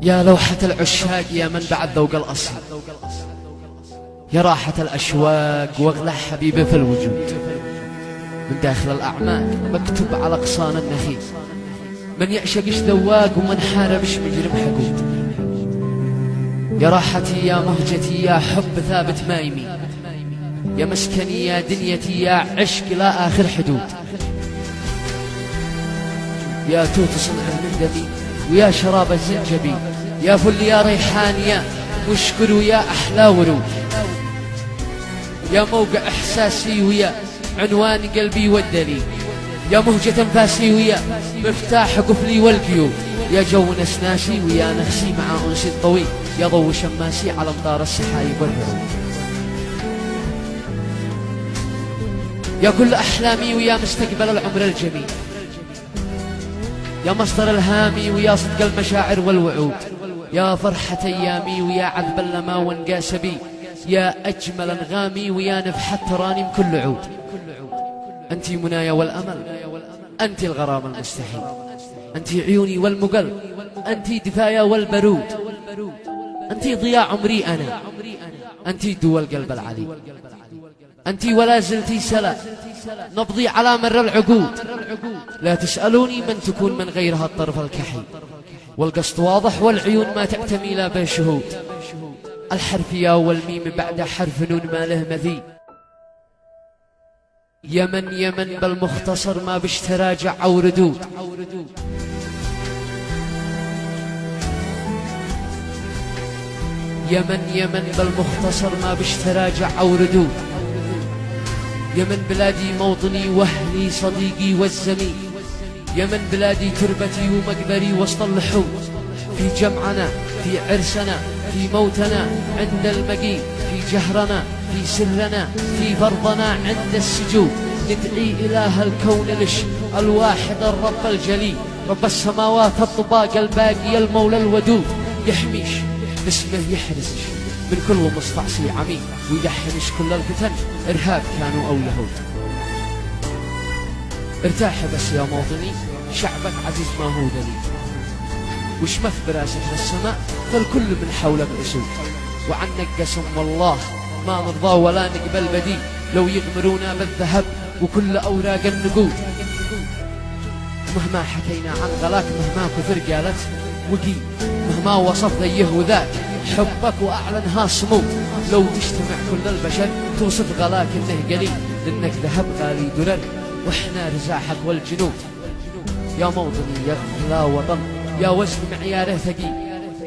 يا لوحة العشاق يا منبع الذوق الأصيل، يا راحة الأشواق واغلى حبيبي في الوجود. من داخل الأعماق مكتوب على أغصان النخيل، من يعشقش ذواق ومن حاربش مجرم حقود. يا راحتي يا مهجتي يا حب ثابت ما يميل، يا مسكني يا دنيتي يا عشق لا آخر حدود. يا توت صنع من دمي ويا شراب الزنجبيل، يا فل يا ريحان يا مشكر ويا أحلى ورود. يا موقع إحساسي ويا عنوان قلبي والدليل، يا مهجة أنفاسي ويا مفتاح قفلي والقيود. يا جو نسناسي ويا نفسي مع أنس طويل، يا ضو شماسي على أمطار السحايب والرعود. يا كل أحلامي ويا مستقبل العمر الجميل، يا مصدر الهامي ويا صدق المشاعر والوعود. يا فرحة أيامي ويا عذب اللما وانقاس بي، يا أجمل أنغامي ويا نفحة ترانيم كل عود. أنت منايا والأمل، أنت الغرام المستحيل، أنت عيوني والمقل، أنت دفايا والبرود. أنت ضياء عمري أنا، أنت دوا القلب العلي، أنت ولا زلتي سلا نبضي على مر العقود. لا تسألوني من تكون من غيرها الطرف الكحيل، والقصد واضح والعيون ما تعتمي لا بشهود. الحرف يا والميم بعد حرف نون ما له مثيل. يمن يمن بالمختصر ما بش تراجع أو ردود. يمن يمن بالمختصر ما بش تراجع أو ردود. يمن بلادي موطني واهلي صديقي والزميل، يمن بلادي تربتي ومقبري وسط اللحود. في جمعنا في عرسنا في موتنا عند المقيم، في جهرنا في سرنا في فرضنا عند السجود. ندعي إله الكون لش الواحد الرب الجليل، رب السماوات الطباق الباقي المولى الودود. يحميش باسمه يحرسش من كل مستعصي عميل، ويدحنش كل الفتن إرهاب كانوا أو يهود. ارتاح بس يا موطني شعبك عزيز ما هو دليل، وشمث براسك للسماء فالكل من حولك أسود. وعنك قسم والله ما نرضى ولا نقبل بديل، لو يغمرونا بالذهب وكل أوراق النقود. مهما حكينا عن غلاك مهما كثر قالت وقي، مهما وصف ذيه وذاك حبك وأعلنها صمود. لو تجتمع كل البشر توصف غلاك إنه قليل، لأنك ذهب غالي درر وإحنا رزاحك والجنود. يا موطني يا لا وطن يا وزن معياره ثقيل،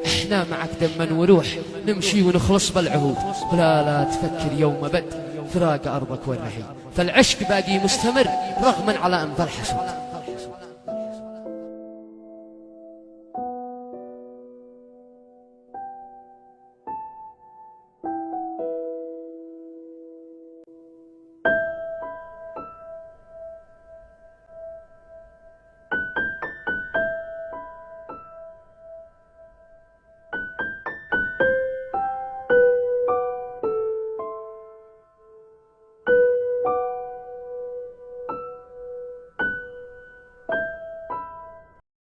إحنا معك دما وروح نمشي ونخلص بالعهود. لا تفكر يوم بد فراق أرضك والرحيل، فالعشق باقي مستمر رغما على أنف الحسود.